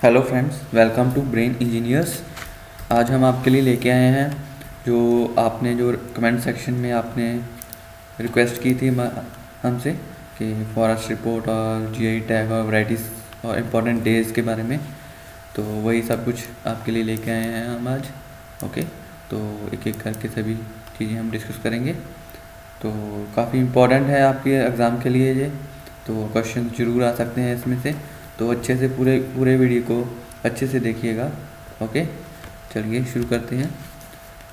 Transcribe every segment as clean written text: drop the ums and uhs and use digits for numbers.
Hello friends, welcome to Brain Engineers. आज हम आपके लिए लेके आए हैं जो आपने जो कमेंट सेक्शन में आपने रिक्वेस्ट की थी हमसे कि फॉरेस्ट रिपोर्ट और जीआई टैग और वैराइटीज़ और इम्पोर्टेंट डेज के बारे में। तो वही सब कुछ आपके लिए लेके आए हैं हम आज। ओके, तो एक एक करके सभी चीज़ें हम डिस्कस करेंगे। तो काफ़ी इम्पोर्टेंट है आपके एग्ज़ाम के लिए ये, तो क्वेश्चन ज़रूर आ सकते हैं इसमें से। तो अच्छे से पूरे वीडियो को अच्छे से देखिएगा। ओके, चलिए शुरू करते हैं।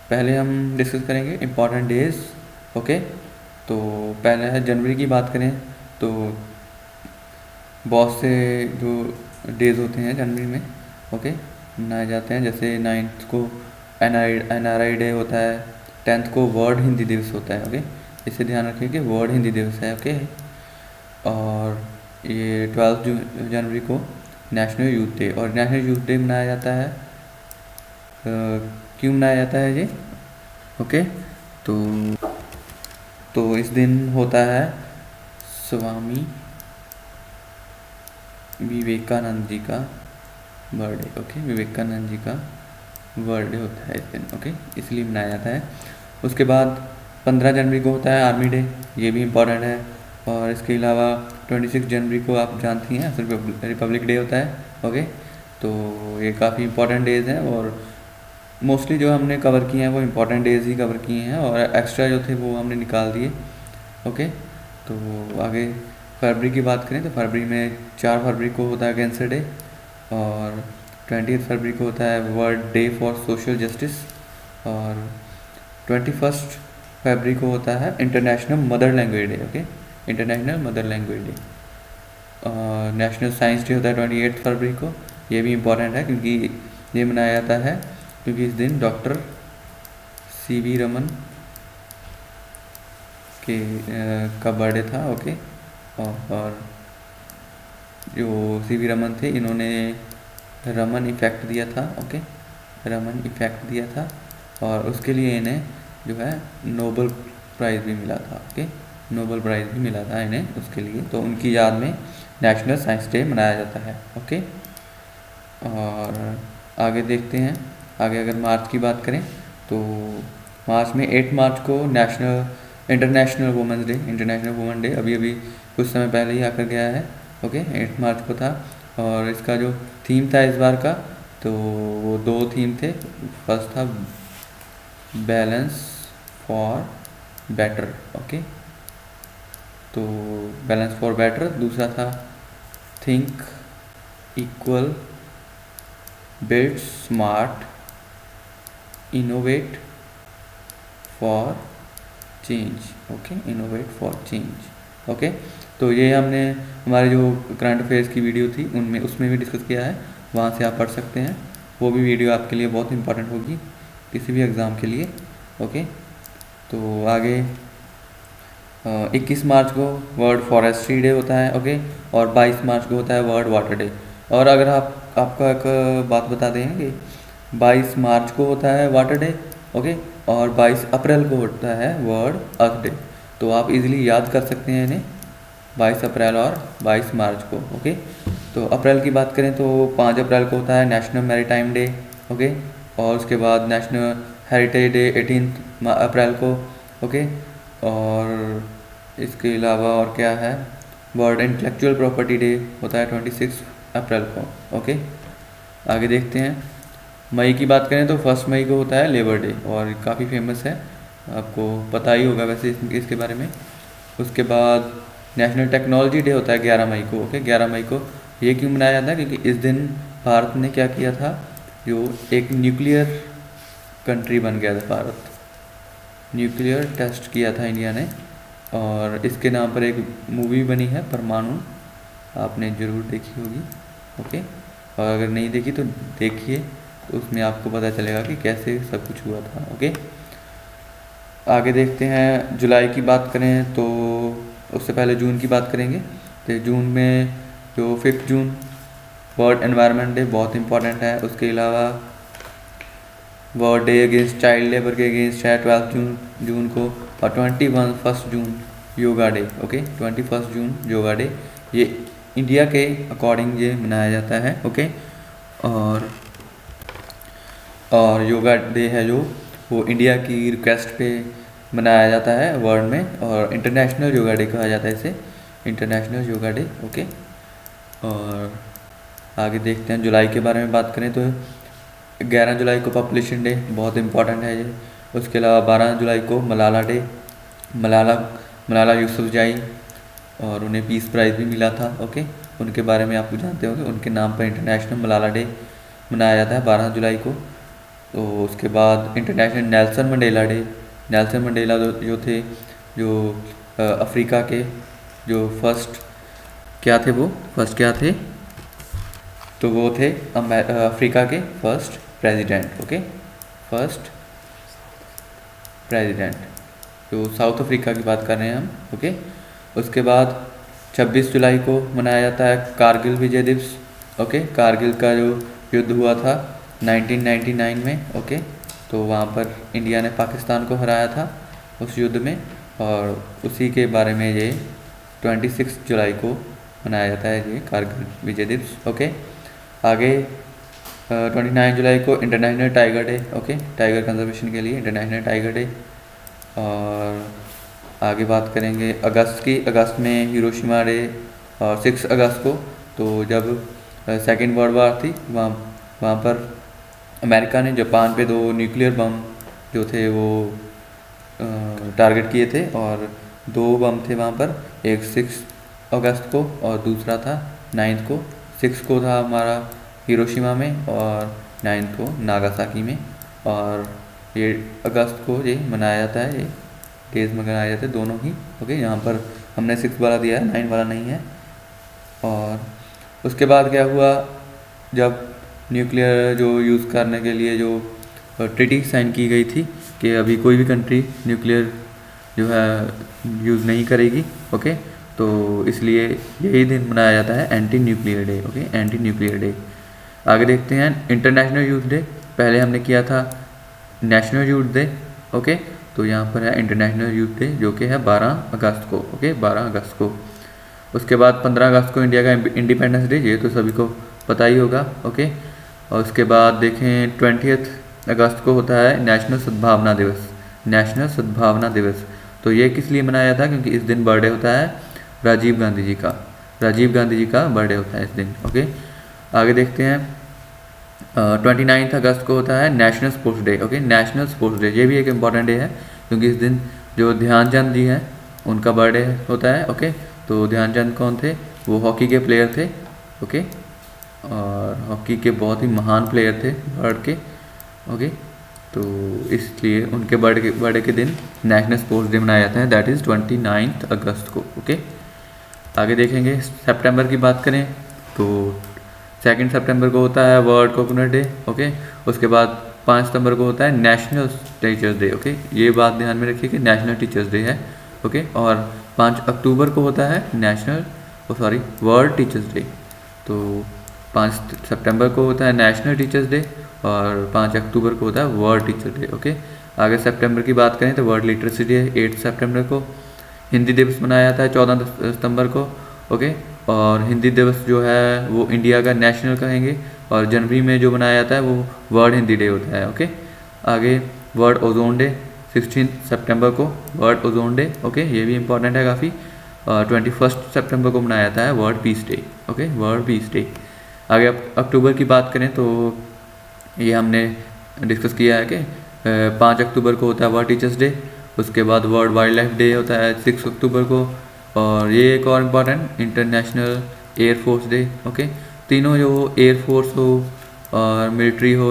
पहले हम डिस्कस करेंगे इम्पॉर्टेंट डेज। ओके, तो पहले है जनवरी की बात करें तो बहुत से जो डेज होते हैं जनवरी में ओके मनाए जाते हैं। जैसे 9th को NRI डे होता है, 10th को वर्ल्ड हिंदी दिवस होता है। ओके, इसे ध्यान रखिए कि वर्ल्ड हिंदी दिवस है। ओके, और ये 12 जनवरी को नेशनल यूथ डे, और नेशनल यूथ डे मनाया जाता है। क्यों मनाया जाता है ये? ओके, तो इस दिन होता है स्वामी विवेकानंद जी का बर्थडे। ओके, विवेकानंद जी का बर्थडे होता है इस दिन। ओके, इसलिए मनाया जाता है। उसके बाद 15 जनवरी को होता है आर्मी डे, ये भी इम्पोर्टेंट है। और इसके अलावा 26 जनवरी को आप जानती हैं रिपब्लिक डे होता है। ओके, तो ये काफ़ी इंपॉर्टेंट डेज़ हैं, और मोस्टली जो हमने कवर किए हैं वो इम्पोर्टेंट डेज़ ही कवर किए हैं, और एक्स्ट्रा जो थे वो हमने निकाल दिए। ओके, तो आगे फरवरी की बात करें तो फरवरी में 4 फरवरी को होता है कैंसर डे, और 20 फरवरी को होता है world day for social justice, और 21 फरवरी को होता है international mother language day. Okay, international mother language day. National science day होता है 28 फरवरी को। ये भी इम्पोर्टेंट है क्योंकि ये मनाया जाता है क्योंकि इस दिन डॉक्टर CV रमन के का बर्थडे था। ओके, और जो CV रमन थे इन्होंने रमन इफ़ेक्ट दिया था। ओके, रमन इफ़ेक्ट दिया था, और उसके लिए इन्हें जो है नोबेल प्राइज़ भी मिला था। ओके, नोबेल प्राइज़ भी मिला था इन्हें उसके लिए, तो उनकी याद में नेशनल साइंस डे मनाया जाता है। ओके, और आगे देखते हैं। आगे अगर मार्च की बात करें तो मार्च में 8 मार्च को international women's day, international women day अभी कुछ समय पहले ही आकर गया है। ओके, 8 मार्च को था, और इसका जो थीम था इस बार का, तो वो 2 थीम थे। फर्स्ट था बैलेंस फॉर बेटर। ओके, तो बैलेंस फॉर बेटर। दूसरा था think equal build smart innovate for change. Okay, innovate for change. Okay, तो ये हमने हमारे जो करंट अफेयर्स की वीडियो थी उसमें भी डिस्कस किया है, वहाँ से आप पढ़ सकते हैं। वो भी वीडियो आपके लिए बहुत इंपॉर्टेंट होगी किसी भी एग्ज़ाम के लिए। ओके, तो आगे 21 मार्च को वर्ल्ड फॉरेस्ट्री डे होता है। ओके, और 22 मार्च को होता है वर्ल्ड वाटर डे। और अगर आपको एक बात बता दें कि 22 मार्च को होता है वाटर डे। ओके, और 22 अप्रैल को होता है वर्ल्ड अर्थ डे। तो आप इजीली याद कर सकते हैं इन्हें, 22 अप्रैल और 22 मार्च को। ओके, तो अप्रैल की बात करें तो 5 अप्रैल को होता है नेशनल मैरीटाइम डे। ओके, और उसके बाद नेशनल हेरिटेज डे 18 अप्रैल को। ओके, और इसके अलावा और क्या है, वर्ल्ड इंटेलेक्चुअल प्रॉपर्टी डे होता है 26 अप्रैल को। ओके, आगे देखते हैं। मई की बात करें तो 1 मई को होता है लेबर डे, और काफ़ी फेमस है, आपको पता ही होगा वैसे इसके बारे में। उसके बाद नेशनल टेक्नोलॉजी डे होता है 11 मई को। ओके, 11 मई को ये क्यों मनाया जाता है? क्योंकि इस दिन भारत ने क्या किया था, जो एक न्यूक्लियर कंट्री बन गया था भारत, न्यूक्लियर टेस्ट किया था इंडिया ने, और इसके नाम पर एक मूवी बनी है परमाणु, आपने ज़रूर देखी होगी। ओके, और अगर नहीं देखी तो देखिए, तो उसमें आपको पता चलेगा कि कैसे सब कुछ हुआ था। ओके, आगे देखते हैं। जुलाई की बात करें तो उससे पहले जून की बात करेंगे। तो जून में जो 5 जून वर्ल्ड एनवायरनमेंट डे बहुत इंपॉर्टेंट है। उसके अलावा world day against child labour के अगेंस्ट है 12 जून को, और 21 जून योगा डे। ओके, 21 जून योगा डे, ये इंडिया के अकॉर्डिंग ये मनाया जाता है। ओके, और योगा डे है जो वो इंडिया की रिक्वेस्ट पे मनाया जाता है वर्ल्ड में, और इंटरनेशनल योगा डे कहा जाता है इसे, इंटरनेशनल योगा डे। ओके, और आगे देखते हैं जुलाई के बारे में बात करें तो 11 जुलाई को पॉपुलेशन डे, बहुत इम्पोर्टेंट है ये। उसके अलावा 12 जुलाई को मलाला डे, मलाला यूसुफजई, और उन्हें पीस प्राइज़ भी मिला था। ओके, उनके बारे में आप जानते होंगे, उनके नाम पर इंटरनेशनल मलाला डे मनाया जाता है 12 जुलाई को। तो उसके बाद international Nelson Mandela day, Nelson Mandela जो थे, जो अफ्रीका के जो फर्स्ट क्या थे, वो फर्स्ट क्या थे, तो वो थे अफ्रीका के first president. Okay, first president, जो साउथ अफ्रीका की बात कर रहे हैं हम। ओके, उसके बाद 26 जुलाई को मनाया जाता है कारगिल विजय दिवस। ओके, कारगिल का जो युद्ध हुआ था 1999 में। ओके, तो वहाँ पर इंडिया ने पाकिस्तान को हराया था उस युद्ध में, और उसी के बारे में ये 26 जुलाई को मनाया जाता है ये कारगिल विजय दिवस। ओके, आगे 29 जुलाई को international tiger day. Okay, tiger conservation के लिए इंटरनेशनल टाइगर डे। और आगे बात करेंगे अगस्त की, अगस्त में हिरोशिमा डे, और 6 अगस्त को तो जब सेकेंड वर्ल्ड वार थी, वहाँ पर अमेरिका ने जापान पे 2 न्यूक्लियर बम जो थे वो टारगेट किए थे, और 2 बम थे वहाँ पर, एक 6 अगस्त को और दूसरा था 9 को। 6 को था हमारा हिरोशिमा में और 9 को नागासाकी में, और ये अगस्त को ये मनाया जाता है, ये डेज मनाया जाते हैं दोनों ही। ओके, यहाँ पर हमने 6 वाला दिया है, 9 वाला नहीं है। और उसके बाद क्या हुआ, जब न्यूक्लियर जो यूज़ करने के लिए जो ट्रीटी साइन की गई थी कि अभी कोई भी कंट्री न्यूक्लियर जो है यूज़ नहीं करेगी। ओके, तो इसलिए यही दिन मनाया जाता है anti nuclear day. Okay, anti nuclear day. आगे देखते हैं इंटरनेशनल यूथ डे। पहले हमने किया था नेशनल यूथ डे। ओके, तो यहाँ पर है इंटरनेशनल यूथ डे जो कि है 12 अगस्त को। ओके, 12 अगस्त को। उसके बाद 15 अगस्त को इंडिया का इंडिपेंडेंस डे, ये तो सभी को पता ही होगा। ओके, और उसके बाद देखें 20 अगस्त को होता है नेशनल सद्भावना दिवस। नेशनल सद्भावना दिवस, तो ये किस लिए मनाया था, क्योंकि इस दिन बर्थडे होता है राजीव गांधी जी का। राजीव गांधी जी का बर्थडे होता है इस दिन। ओके, आगे देखते हैं 29 अगस्त को होता है national sports day. Okay, national sports day, ये भी एक इम्पॉर्टेंट डे है क्योंकि इस दिन जो ध्यानचंद जी हैं उनका बर्थडे होता है। ओके, तो ध्यानचंद कौन थे, वो हॉकी के प्लेयर थे। ओके, और हॉकी के बहुत ही महान प्लेयर थे वर्ल्ड के। ओके, तो इसलिए उनके बर्थडे के दिन नेशनल स्पोर्ट्स डे मनाया जाता है, दैट इज़ 29 अगस्त को। ओके, आगे देखेंगे सितंबर की बात करें तो 2 सितंबर को होता है वर्ल्ड कोकोनट डे। ओके, उसके बाद 5 सितंबर को होता है नेशनल टीचर्स डे। ओके, ये बात ध्यान में रखिए कि नेशनल टीचर्स डे है। ओके, और 5 अक्टूबर को होता है वर्ल्ड टीचर्स डे। तो 5 सितंबर को होता है नेशनल टीचर्स डे और 5 अक्टूबर को होता है वर्ल्ड टीचर्स डे। ओके, आगे सितंबर की बात करें तो वर्ल्ड लिटरेसी डे 8 सितंबर को। हिंदी दिवस मनाया जाता है 14 सितंबर को। ओके, और हिंदी दिवस जो है वो इंडिया का नेशनल कहेंगे, और जनवरी में जो मनाया जाता है वो वर्ल्ड हिंदी डे होता है। ओके, आगे वर्ल्ड ओजोन डे 16 सितंबर को, वर्ल्ड ओजोन डे। ओके, ये भी इंपॉर्टेंट है काफ़ी। 21 सितंबर को मनाया जाता है world peace day. Okay, world peace day. आगे अक्टूबर की बात करें तो ये हमने डिस्कस किया है कि 5 अक्टूबर को होता है वर्ल्ड टीचर्स डे। उसके बाद वर्ल्ड वाइल्ड लाइफ डे होता है 6 अक्टूबर को, और ये एक और important international air force day. Okay, तीनों जो एयरफोर्स हो और मिलिट्री हो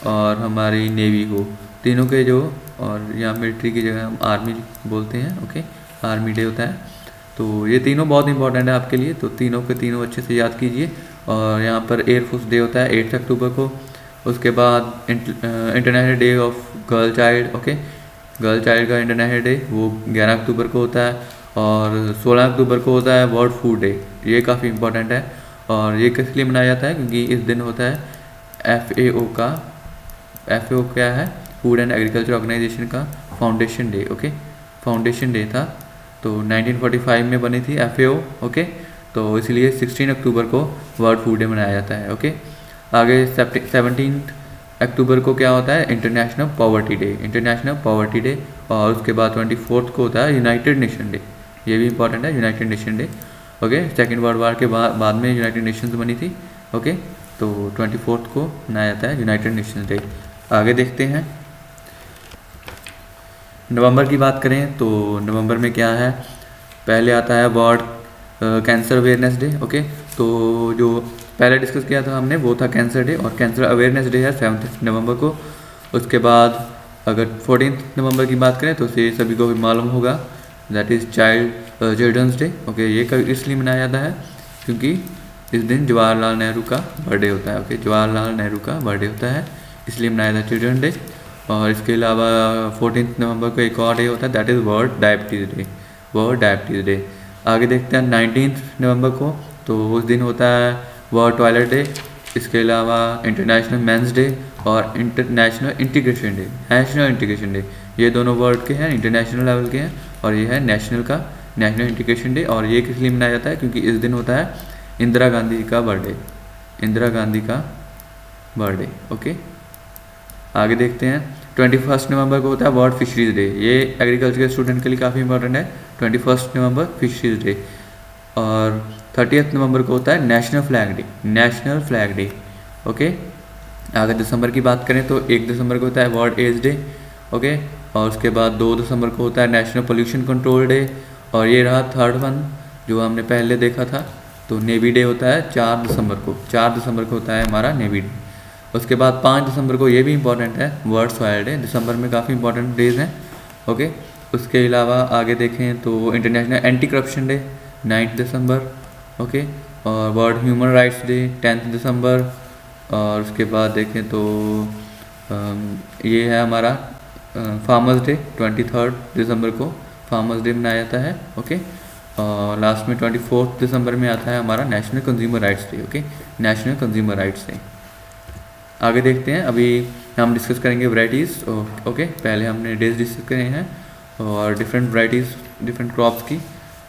और हमारी नेवी हो, तीनों के जो, और यहाँ मिलिट्री की जगह हम आर्मी बोलते हैं। ओके, आर्मी डे होता है। तो ये तीनों बहुत इंपॉर्टेंट है आपके लिए, तो तीनों के तीनों अच्छे से याद कीजिए। और यहाँ पर एयरफोर्स डे होता है 8 अक्टूबर को। उसके बाद international day of girl child. Okay, girl child का इंटरनेशनल डे वो 11 अक्टूबर को होता है, और 16 अक्टूबर को होता है वर्ल्ड फूड डे। ये काफ़ी इंपॉर्टेंट है, और ये किस लिए मनाया जाता है, क्योंकि इस दिन होता है FAO का, FAO क्या है, फूड एंड एग्रीकल्चर ऑर्गेनाइजेशन का foundation day. Okay, foundation day था, तो 1945 में बनी थी FAO। ओके, तो इसलिए 16 अक्टूबर को वर्ल्ड फूड डे मनाया जाता है। ओके, आगे 17 अक्टूबर को क्या होता है, international poverty day, international poverty day. और उसके बाद 24 को होता है यूनाइटेड नेशन डे, ये भी इंपॉर्टेंट है, United nation day. Okay, second world war के बाद में यूनाइटेड नेशंस बनी थी। ओके, तो 24 को मनाया जाता है यूनाइटेड नेशंस डे। आगे देखते हैं, नवंबर की बात करें तो नवंबर में क्या है, पहले आता है world cancer awareness day. Okay, तो जो पहले डिस्कस किया था हमने वो था कैंसर डे, और कैंसर अवेयरनेस डे है 7 नवंबर को। उसके बाद अगर 14 नवंबर की बात करें तो ये सभी को भी मालूम होगा, that is Children's Day. Okay, ये कभी इसलिए मनाया जाता है क्योंकि इस दिन जवाहरलाल नेहरू का बर्थडे होता है। ओके, जवाहरलाल नेहरू का बर्थडे होता है, इसलिए मनाया जाता है चिल्ड्रन डे। और इसके अलावा 14 नवंबर को एक और डे होता है, that is world diabetes day, world diabetes day. आगे देखते हैं 19 नवंबर को, तो उस दिन होता है वर्ल्ड टॉयलेट डे। इसके अलावा इंटरनेशनल मेंस डे और international integration day, national integration day, ये दोनों वर्ल्ड के हैं, इंटरनेशनल लेवल के हैं, और ये है नेशनल का, नेशनल इंटीग्रेशन डे। और ये किस लिए मनाया जाता है, क्योंकि इस दिन होता है इंदिरा गांधी का बर्थडे, इंदिरा गांधी का बर्थडे। ओके, आगे देखते हैं 21 नवंबर को होता है वर्ल्ड फिशरीज डे, ये एग्रीकल्चर के स्टूडेंट के लिए काफ़ी इंपॉर्टेंट है, 21 नवंबर फिशरीज डे। और 30 नवंबर को होता है national flag day, national flag day. Okay, अगर दिसंबर की बात करें तो 1 दिसंबर को होता है वर्ल्ड एज डे। ओके, और उसके बाद 2 दिसंबर को होता है नेशनल पोल्यूशन कंट्रोल डे। और ये रहा थर्ड वन जो हमने पहले देखा था, तो नेवी डे होता है 4 दिसंबर को, 4 दिसंबर को होता है हमारा नेवी डे। उसके बाद 5 दिसंबर को, ये भी इंपॉर्टेंट है, वर्ल्ड सॉइल डे। दिसंबर में काफ़ी इंपॉर्टेंट डेज हैं। ओके, उसके अलावा आगे देखें तो इंटरनेशनल एंटी करप्शन डे 9 दिसंबर। ओके, और वर्ल्ड ह्यूमन राइट्स डे 10 दिसंबर। और उसके बाद देखें तो ये है हमारा फार्मर्स डे 23 दिसंबर को, फार्मर्स डे मनाया जाता है। ओके, और लास्ट में 24 दिसंबर में आता है हमारा national consumer rights day. Okay, national consumer rights day. आगे देखते हैं, अभी हम डिस्कस करेंगे वैरायटीज़। ओके, पहले हमने डेज डिस्कस करे हैं और डिफरेंट वैरायटीज़ डिफरेंट क्रॉप्स की।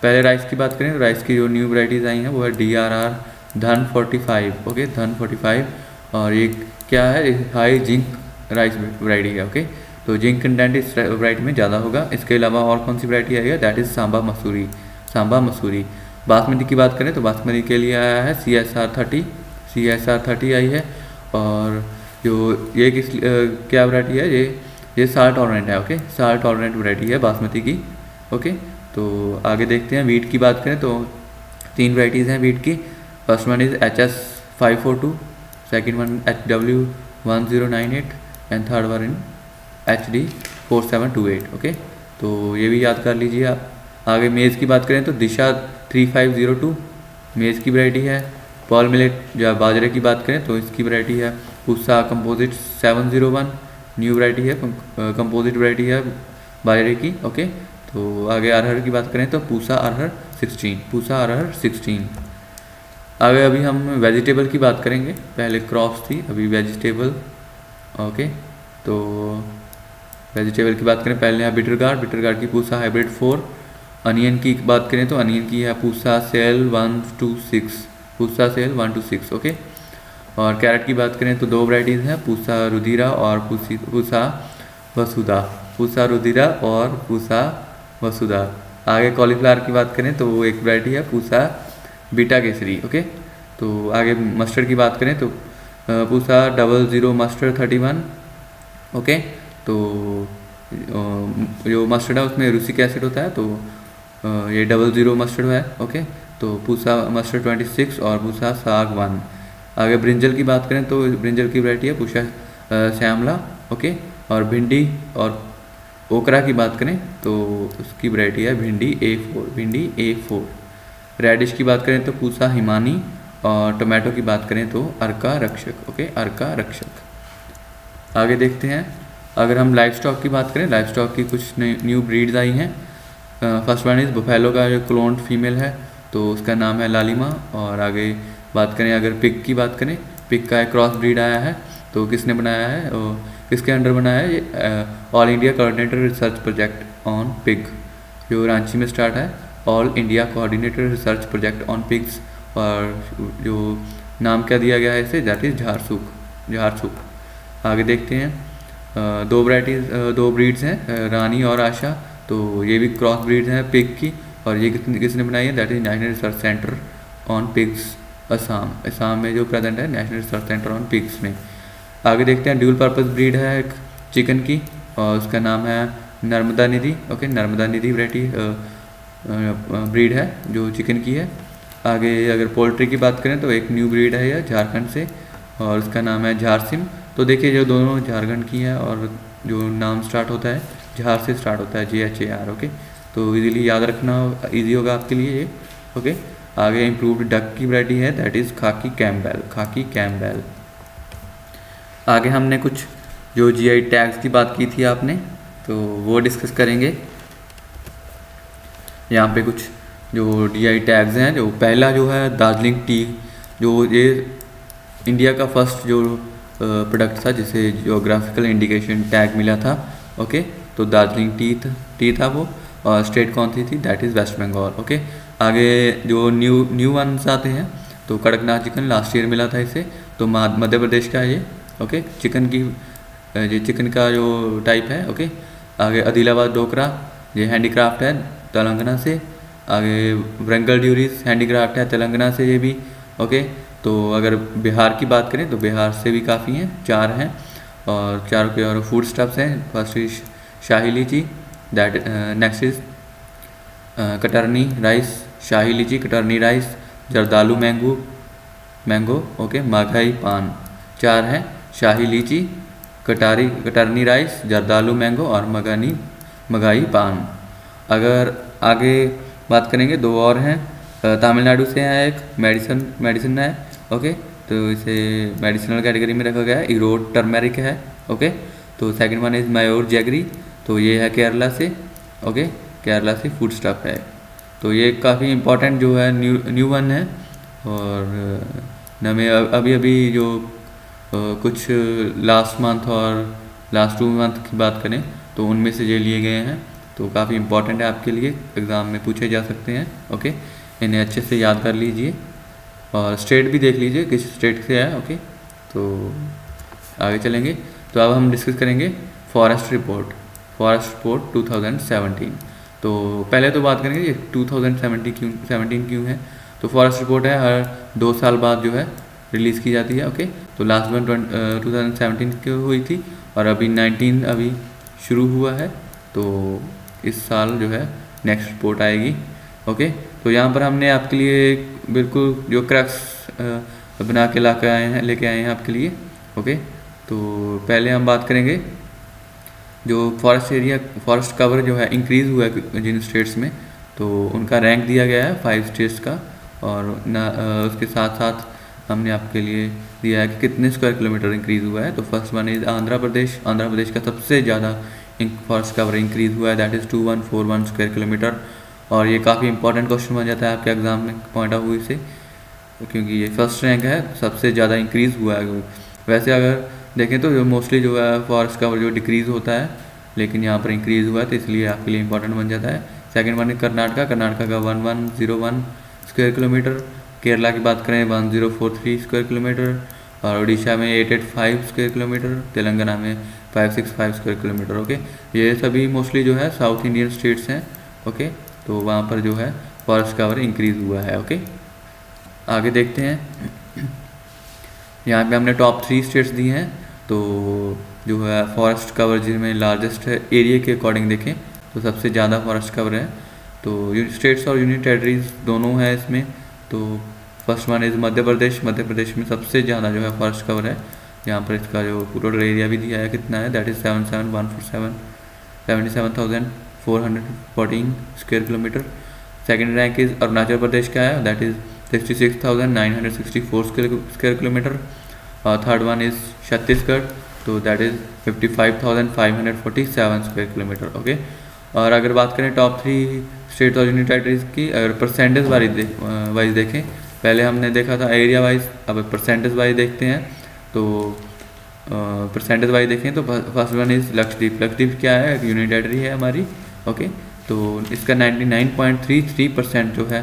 पहले राइस की बात करें तो राइस की जो न्यू वैरायटीज़ आई हैं वो है DRR धन 45। ओके, धन 45, और ये क्या है, हाई जिंक राइस वैरायटी है। ओके, तो जिंक कंटेंट इस वैरायटी में ज़्यादा होगा। इसके अलावा और कौन सी वैरायटी आई है, दैट इज़ सांबा मसूरी, सांबा मसूरी। बासमती की बात करें तो बासमती के लिए आया है CSR 30, CSR 30 आई है। और जो ये किस क्या वैरायटी है, ये साल्ट टॉलरेंट है। ओके, साल्ट टॉलरेंट वैरायटी है बासमती की। ओके, तो आगे देखते हैं, वीट की बात करें तो 3 वैरायटीज़ हैं वीट की। First one is HS 542, second one HW 1098 and third one HD 4728। Okay, तो ये भी याद कर लीजिए आप। आगे मेज़ की बात करें तो दिशा 3502 मेज़ की वैरायटी है। पॉल मिलेट या बाजरे की बात करें तो इसकी वैरायटी है पूसा कंपोजिट 701, न्यू वैरायटी है, कंपोजिट वैरायटी है बाजरे की। ओके, तो आगे अरहर की बात करें तो पूसा अरहर 16, पूसा अरहर 16। आगे अभी हम वेजिटेबल की बात करेंगे, पहले क्रॉप्स थी, अभी वेजिटेबल। ओके, तो वेजिटेबल की बात करें, पहले है बिटर गार्ड की पूसा हाइब्रिड 4। अनियन की बात करें तो अनियन की है पूसा सेल 126, पूसा सेल 126। ओके, और कैरेट की बात करें तो 2 वैरायटीज़ हैं, पूसा रुधिरा और पूसा वसुधा, पूसा रुधिरा और पूसा वसुधा। आगे कॉलीफ्लावर की बात करें तो वो एक वैरायटी है पूसा बीटा केसरी। ओके, तो आगे मस्टर्ड की बात करें तो पूसा 00 मस्टर्ड 31। ओके, तो जो मस्टर्ड है उसमें रूसिक एसिड होता है, तो ये 00 मस्टर्ड है। ओके, तो पूसा मस्टर्ड 26 और पूसा साग 1। आगे ब्रिंजल की बात करें तो ब्रिंजल की वैरायटी है पूसा श्यामला। ओके, और भिंडी और ओकरा की बात करें तो उसकी वैरायटी है भिंडी A4, भिंडी A4। रेडिश की बात करें तो पूसा हिमानी, और टोमेटो की बात करें तो अर्का रक्षक। ओके, अर्का रक्षक। आगे देखते हैं, अगर हम लाइफ स्टॉक की बात करें, लाइफ स्टॉक की कुछ न्यू ब्रीड्स आई हैं। फर्स्ट वन इज़ बफेलो का जो क्लोन्ड फीमेल है तो उसका नाम है लालिमा। और आगे बात करें, अगर पिग की बात करें, पिग का एक क्रॉस ब्रीड आया है, तो किसने बनाया है, किसके अंडर बनाया है, ये all India coordinator research project on pig, जो रांची में स्टार्ट है, all India coordinator research project on pigs. और जो नाम क्या दिया गया है इसे, दैट इज़ झारसुख। आगे देखते हैं, दो ब्रीड्स हैं, रानी और आशा। तो ये भी क्रॉस ब्रीड्स हैं पिग की, और ये किसने बनाई है, that is national research centre on pigs Assam में जो प्रेजेंट है national research centre on pigs में। आगे देखते हैं, ड्यूल पर्पस ब्रीड है एक चिकन की, और उसका नाम है नर्मदा निधि। ओके, नर्मदा निधि वैरायटी ब्रीड है जो चिकन की है। आगे अगर पोल्ट्री की बात करें तो एक न्यू ब्रीड है यह झारखंड से, और उसका नाम है झारसिम। तो देखिए जो दोनों झारखंड की है, और जो नाम स्टार्ट होता है झार से स्टार्ट होता है, JHAR। ओके, तो इजीली याद रखना इजी होगा आपके लिए ये। ओके, आगे इम्प्रूव्ड डक की वैरायटी है, दैट इज़ खाकी कैम्पबेल। आगे हमने कुछ जो GI टैग्स की बात की थी आपने, तो वो डिस्कस करेंगे। यहाँ पे कुछ जो GI टैग्स हैं, जो पहला जो है दार्जिलिंग टी, जो ये इंडिया का फर्स्ट जो प्रोडक्ट था जिसे जियोग्राफिकल इंडिकेशन टैग मिला था। ओके, तो दार्जिलिंग टी था वो, और स्टेट कौन सी थी, that is West Bengal. Okay, आगे जो न्यू वंस आते हैं, तो कड़कनाथ चिकन लास्ट ईयर मिला था इसे, तो मध्य प्रदेश का है ये। ओके, चिकन का जो टाइप है। ओके, आगे आदिलाबाद डोकरा, ये हैंडीक्राफ्ट है तेलंगाना से। आगे वरंगल ड्यूरीज हैंडीक्राफ्ट है तेलंगाना से ये भी। ओके, तो अगर बिहार की बात करें तो बिहार से भी काफ़ी हैं, 4 हैं, और चारों के और फूड स्टफ्स हैं। First is Shahi litchi, that next is Katarni rice, Shahi litchi, Katarni rice, Jardalu mango. Okay, Maghai paan, 4 हैं, शाही litchi, Katarni rice, Jardalu mango और मघई पान। अगर आगे बात करेंगे 2 और हैं, तमिलनाडु से है एक, मेडिसिन है। ओके, तो इसे मेडिसिनल कैटेगरी में रखा गया है, इरोड टर्मेरिक है। ओके, तो second one is Mayur jaggery, तो ये है केरला से। ओके, केरला से फूड स्टफ है, तो ये काफ़ी इम्पोर्टेंट जो है न्यू वन है। और हमें अभी जो कुछ लास्ट मंथ और लास्ट 2 मंथ की बात करें तो उनमें से ये लिए गए हैं, तो काफ़ी इंपॉर्टेंट है आपके लिए, एग्ज़ाम में पूछे जा सकते हैं। ओके, इन्हें अच्छे से याद कर लीजिए, और स्टेट भी देख लीजिए किस स्टेट से है। ओके, तो आगे चलेंगे, तो अब हम डिस्कस करेंगे फॉरेस्ट रिपोर्ट 2017। तो पहले तो बात करेंगे ये 2017 क्यों है। तो फॉरेस्ट रिपोर्ट है हर 2 साल बाद जो है रिलीज़ की जाती है। ओके, तो लास्ट वन 2017 की हुई थी, और अभी 19 अभी शुरू हुआ है, तो इस साल जो है नेक्स्ट रिपोर्ट आएगी। ओके, तो यहाँ पर हमने आपके लिए बिल्कुल जो क्रक्स बना के लेके आए हैं आपके लिए। ओके, तो पहले हम बात करेंगे जो फॉरेस्ट कवर जो है इंक्रीज़ हुआ है जिन स्टेट्स में, तो उनका रैंक दिया गया है 5 स्टेट्स का, और उसके साथ साथ हमने आपके लिए दिया है कि कितने स्क्वायर किलोमीटर इंक्रीज़ हुआ है। तो first one is Andhra Pradesh का सबसे ज़्यादा फॉरेस्ट कवर इंक्रीज़ हुआ है, दैट इज़ 2141 स्क्वायर किलोमीटर। और ये काफ़ी इंपॉर्टेंट क्वेश्चन बन जाता है आपके एग्जाम में पॉइंट ऑफ व्यू से, क्योंकि ये फर्स्ट रैंक है, सबसे ज़्यादा इंक्रीज़ हुआ है। वैसे अगर देखें तो मोस्टली जो है फॉरेस्ट कवर जो डिक्रीज़ होता है, लेकिन यहाँ पर इंक्रीज़ हुआ है, तो इसलिए आपके लिए इंपॉर्टेंट बन जाता है। सेकंड वन है कर्नाटका का 1101 स्क्वायर किलोमीटर। केरला की बात करें 1043 स्क्वायर किलोमीटर, और उड़ीसा में 885 स्क्वायर किलोमीटर, तेलंगाना में 565 स्क्वायर किलोमीटर। ओके, ये सभी मोस्टली जो है साउथ इंडियन स्टेट्स हैं। ओके, तो वहाँ पर जो है फॉरेस्ट कवर इंक्रीज़ हुआ है। ओके, आगे देखते हैं, यहाँ पे हमने टॉप 3 स्टेट्स दी हैं, तो जो है फॉरेस्ट कवर जिनमें लार्जेस्ट है एरिया के अकॉर्डिंग देखें तो सबसे ज़्यादा फॉरेस्ट कवर है। तो स्टेट्स और यूनियन टेरिटरीज दोनों है इसमें। तो first one is Madhya Pradesh में सबसे ज़्यादा जो है फॉरेस्ट कवर है, यहाँ पर इसका जो टोटल एरिया भी दिया है कितना है, that is 7714 square kilometre. Second rank is Arunachal Pradesh का है, दैट इज़ 66,964 स्क्वायर किलोमीटर। और थर्ड वन इज़ छत्तीसगढ़, तो that is 55,547 square kilometre. Okay, और अगर बात करें टॉप 3 स्टेट और यूनियन टेरिटरीज की, अगर परसेंटेज वाइज देखें, पहले हमने देखा था एरिया वाइज, अब परसेंटेज वाइज देखते हैं। तो परसेंटेज वाइज देखें तो फर्स्ट वन इज़ लक्षद्वीप क्या है, एक यूनियन टेरिटरी है हमारी। ओके, तो इसका 99.33% जो है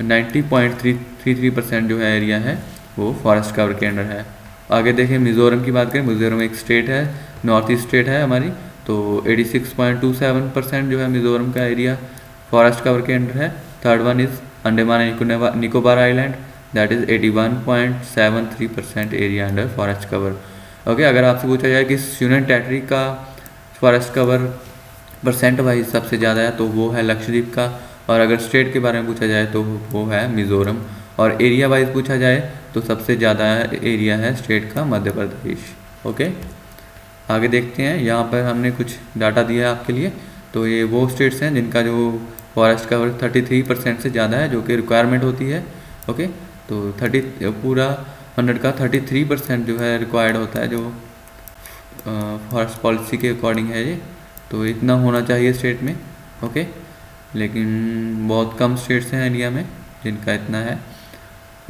90.33% जो है एरिया है वो फॉरेस्ट कवर के अंडर है। आगे देखें मिज़ोरम की बात करें, मिज़ोरम एक स्टेट है, नॉर्थ ईस्ट स्टेट है हमारी, तो 86.27% जो है मिज़ोरम का एरिया फॉरेस्ट कवर के अंडर है। Third one is Andaman and Nicobar island, that is 81.73% area under forest cover. Okay, अगर आपसे पूछा जाए कि यूनियन टेरिटरी का फॉरेस्ट कवर परसेंट वाइज सबसे ज़्यादा है तो वो है लक्षद्वीप का, और अगर स्टेट के बारे में पूछा जाए तो वो है मिज़ोरम, और एरिया वाइज पूछा जाए तो सबसे ज़्यादा एरिया है स्टेट का मध्य प्रदेश। ओके, आगे देखते हैं, यहाँ पर हमने कुछ डाटा दिया है आपके लिए। तो ये वो स्टेट्स हैं जिनका जो फॉरेस्ट कवर 33% से ज़्यादा है, जो कि रिक्वायरमेंट होती है। ओके, तो 30 पूरा 100 का 33% जो है रिक्वायर्ड होता है, जो फॉरेस्ट पॉलिसी के अकॉर्डिंग है ये, तो इतना होना चाहिए स्टेट में। ओके, लेकिन बहुत कम स्टेट्स हैं इंडिया में जिनका इतना है।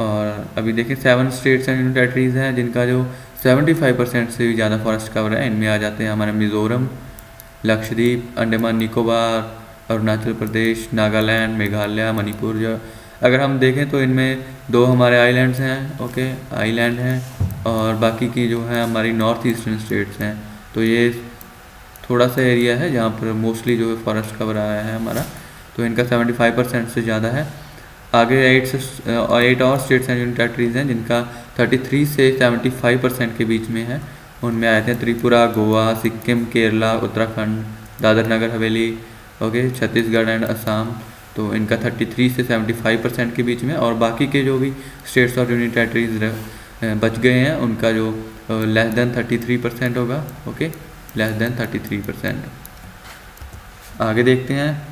और अभी देखिए 7 स्टेट्स एंड यूनियन टेरिटरीज हैं जिनका जो 75% से भी ज़्यादा फॉरेस्ट कवर है। इनमें आ जाते हैं हमारे मिज़ोरम, लक्षद्वीप, अंडमान निकोबार, अरुणाचल प्रदेश, नागालैंड, मेघालय, मणिपुर। जो अगर हम देखें तो इनमें 2 हमारे आइलैंड्स हैं, ओके, आइलैंड हैं, और बाकी की जो है हमारी नॉर्थ ईस्टर्न स्टेट्स हैं। तो ये थोड़ा सा एरिया है जहाँ पर मोस्टली जो है फॉरेस्ट कवर आया है हमारा, तो इनका 75% से ज़्यादा है। आगे 8 और स्टेट्स एंड यूनियन टेरिटरीज हैं जिनका 33 से 75% के बीच में है। उनमें आए थे त्रिपुरा, गोवा, सिक्किम, केरला, उत्तराखंड, दादर नगर हवेली, ओके, छत्तीसगढ़ एंड असम। तो इनका 33 से 75% के बीच में, और बाकी के जो भी स्टेट्स और यूनियन टेरिटरीज बच गए हैं उनका जो लेस देन 33% होगा। Okay, less than 33%। आगे देखते हैं,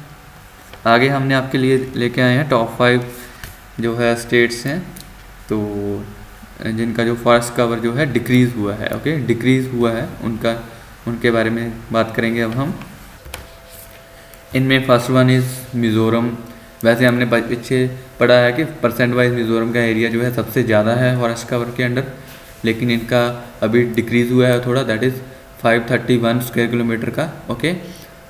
आगे हमने आपके लिए लेके आए हैं टॉप 5 जो है स्टेट्स हैं, तो जिनका जो फॉरेस्ट कवर जो है डिक्रीज़ हुआ है। ओके, डिक्रीज़ हुआ है उनके बारे में बात करेंगे अब हम। इनमें फर्स्ट वन इज़ मिज़ोरम। वैसे हमने पीछे पढ़ा है कि परसेंट वाइज मिज़ोरम का एरिया जो है सबसे ज़्यादा है फॉरेस्ट कवर के अंडर, लेकिन इनका अभी डिक्रीज़ हुआ है थोड़ा, दैट इज़ 531 स्क्वायर किलोमीटर का। ओके,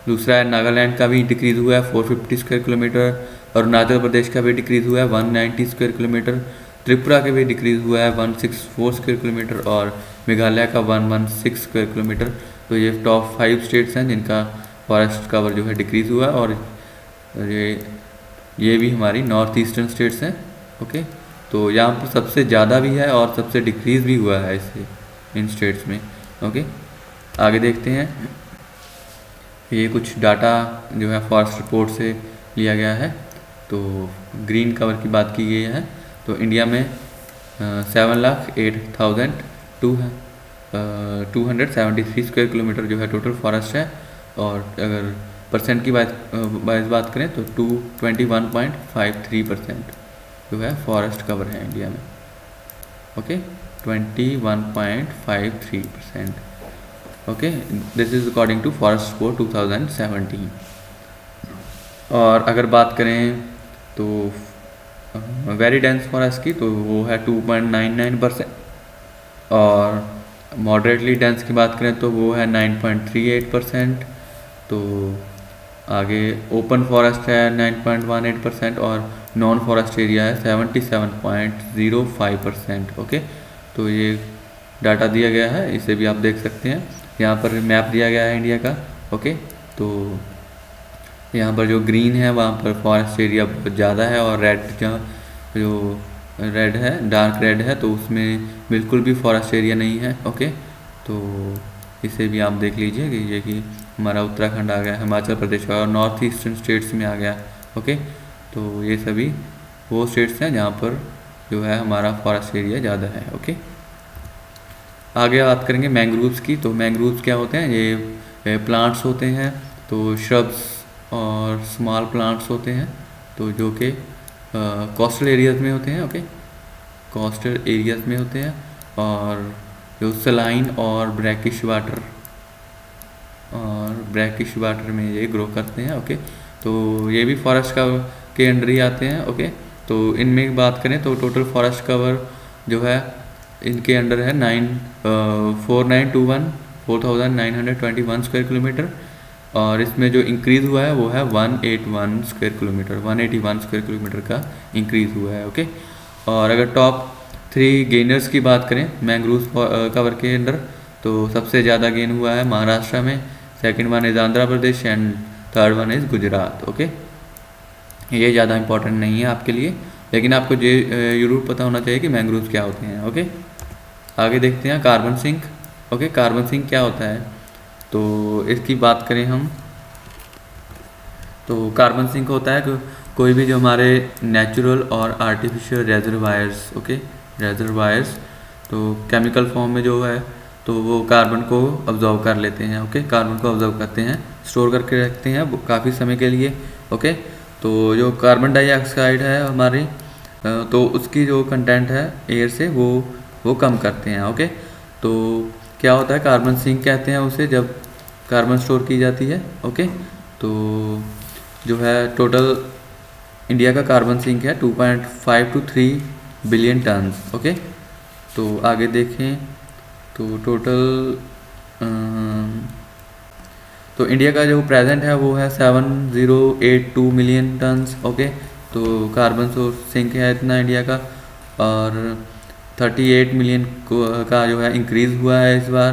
दूसरा है नागालैंड का भी डिक्रीज़ हुआ है 450 स्क्वायर किलोमीटर, अरुणाचल प्रदेश का भी डिक्रीज़ हुआ है 190 स्क्वायर किलोमीटर, त्रिपुरा के भी डिक्रीज़ हुआ है 164 स्क्वायर किलोमीटर, और मेघालय का 116 स्क्वायर किलोमीटर। तो ये टॉप 5 स्टेट्स हैं जिनका फॉरेस्ट कवर जो है डिक्रीज़ हुआ है, और ये भी हमारी नॉर्थ ईस्टर्न स्टेट्स हैं। ओके, तो यहाँ पर सबसे ज़्यादा भी है और सबसे डिक्रीज़ भी हुआ है इससे इन स्टेट्स में। ओके, आगे देखते हैं, ये कुछ डाटा जो है फॉरेस्ट रिपोर्ट से लिया गया है। तो ग्रीन कवर की बात की गई है, तो इंडिया में 7,08,273 स्क्वायर किलोमीटर जो है टोटल फॉरेस्ट है, और अगर परसेंट की बात करें तो 21.53% जो है फॉरेस्ट कवर है इंडिया में। Okay, 21.53%। Okay, this is according to forest report 2017। और अगर बात करें तो वेरी डेंस फॉरेस्ट की, तो वो है 2.99%, और मॉडरेटली डेंस की बात करें तो वो है 9.38%। तो आगे ओपन फॉरेस्ट है 9.18%, और नॉन फॉरेस्ट एरिया है 77.05%। ओके, तो ये डाटा दिया गया है, इसे भी आप देख सकते हैं। यहाँ पर मैप दिया गया है इंडिया का। ओके, तो यहाँ पर जो ग्रीन है वहाँ पर फॉरेस्ट एरिया बहुत ज़्यादा है, और रेड जो रेड है, डार्क रेड है, तो उसमें बिल्कुल भी फॉरेस्ट एरिया नहीं है। ओके, तो इसे भी आप देख लीजिए कि ये कि हमारा उत्तराखंड आ गया, हिमाचल प्रदेश और नॉर्थ ईस्टर्न स्टेट्स में आ गया। ओके, तो ये सभी वो स्टेट्स हैं जहाँ पर जो है हमारा फॉरेस्ट एरिया ज़्यादा है। ओके, आगे बात करेंगे मैंग्रोव्स की। तो मैंग्रोव्स क्या होते हैं? ये प्लांट्स होते हैं, तो श्रब्स और स्मॉल प्लांट्स होते हैं, तो जो कि कोस्टल एरियाज़ में होते हैं। ओके, कोस्टल एरियाज़ में होते हैं, और जो सलाइन और ब्रैकिश वाटर में ये ग्रो करते हैं। ओके, तो ये भी फॉरेस्ट के अंडर ही आते हैं। ओके, तो इनमें बात करें तो टोटल फॉरेस्ट कवर जो है इनके अंडर है 4,921 स्क्वायर किलोमीटर, और इसमें जो इंक्रीज़ हुआ है वो है 181 स्क्वायर किलोमीटर का इंक्रीज़ हुआ है। ओके, और अगर टॉप 3 गेनर्स की बात करें मैंग्रोव कवर के अंडर, तो सबसे ज़्यादा गेन हुआ है महाराष्ट्र में, second one is Andhra Pradesh and third one is Gujarat. Okay, ये ज़्यादा इंपॉर्टेंट नहीं है आपके लिए, लेकिन आपको ये जरूर पता होना चाहिए कि मैंग्रोव्स क्या होते हैं। ओके, आगे देखते हैं carbon sink. Okay, carbon sink क्या होता है, तो इसकी बात करें हम, तो कार्बन सिंक होता है कि कोई भी जो हमारे नेचुरल और आर्टिफिशियल रेजरवायर्स, ओके रेजरवायर्स, तो केमिकल फॉर्म में जो है तो वो कार्बन को ऑब्जर्व कर लेते हैं। ओके, कार्बन को ऑब्जर्व करते हैं, स्टोर करके रखते हैं काफ़ी समय के लिए। ओके, तो जो कार्बन डाइऑक्साइड है हमारी, तो उसकी जो कंटेंट है एयर से वो कम करते हैं। ओके, तो क्या होता है, कार्बन सिंक कहते हैं उसे जब कार्बन स्टोर की जाती है। ओके, तो जो है टोटल इंडिया का कार्बन सिंक है 2.5 to 3 बिलियन टन। ओके, तो आगे देखें तो टोटल तो इंडिया का जो प्रेजेंट है वो है 7082 मिलियन टन्स। ओके, तो कार्बन सोर्स सिंक है इतना इंडिया का, और 38 मिलियन का जो है इंक्रीज़ हुआ है इस बार,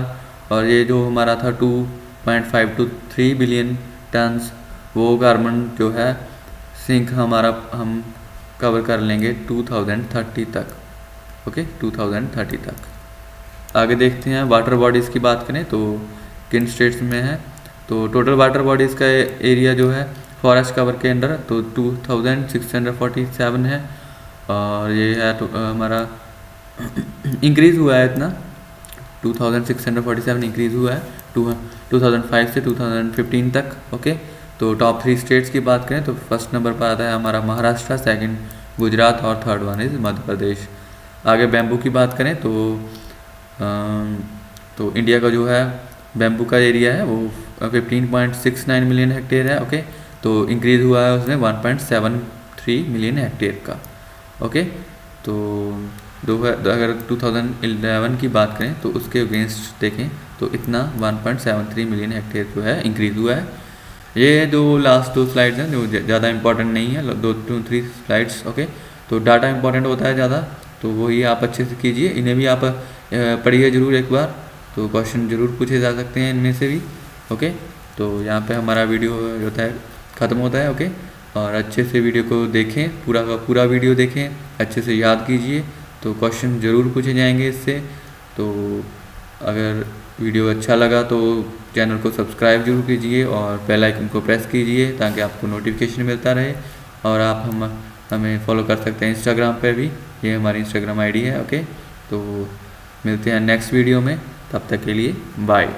और ये जो हमारा था 2.5 to 3 बिलियन टन्स, वो कार्बन जो है सिंक हमारा हम कवर कर लेंगे 2030 तक। ओके, 2030 तक। आगे देखते हैं वाटर बॉडीज़ की बात करें तो किन स्टेट्स में है, तो टोटल वाटर बॉडीज़ का एरिया जो है फॉरेस्ट कवर के अंडर तो 2647 है, और ये है तो हमारा इंक्रीज़ हुआ है इतना 2647 इंक्रीज़ हुआ है 2005 से 2015 तक। ओके, तो टॉप 3 स्टेट्स की बात करें तो फर्स्ट नंबर पर आता है हमारा महाराष्ट्र, सेकंड गुजरात और third one is Madhya Pradesh. आगे बैम्बू की बात करें तो इंडिया का जो है बैम्बू का एरिया है वो 15.69 मिलियन हेक्टेयर है। ओके, तो इंक्रीज़ हुआ है उसमें 1.73 मिलियन हेक्टेयर का। ओके, तो अगर 2011 की बात करें तो उसके अगेंस्ट देखें तो इतना 1.73 मिलियन हेक्टेयर जो है इंक्रीज़ हुआ है। ये जो लास्ट 2 स्लाइड्स हैं जो ज़्यादा इंपॉर्टेंट नहीं है, 2-3 स्लाइड्स। ओके, तो डाटा इंपॉर्टेंट होता है ज़्यादा, तो वही आप अच्छे से कीजिए, इन्हें भी आप पढ़िए ज़रूर एक बार, तो क्वेश्चन ज़रूर पूछे जा सकते हैं इनमें से भी। ओके, तो यहाँ पे हमारा वीडियो जो होता है ख़त्म होता है। ओके, और अच्छे से वीडियो को देखें, पूरा का पूरा वीडियो देखें, अच्छे से याद कीजिए, तो क्वेश्चन ज़रूर पूछे जाएंगे इससे। तो अगर वीडियो अच्छा लगा तो चैनल को सब्सक्राइब जरूर कीजिए और बेल आइकन को प्रेस कीजिए ताकि आपको नोटिफिकेशन मिलता रहे, और आप हमें फॉलो कर सकते हैं इंस्टाग्राम पे भी, ये हमारी इंस्टाग्राम आईडी है। ओके, तो मिलते हैं नेक्स्ट वीडियो में, तब तक के लिए बाय।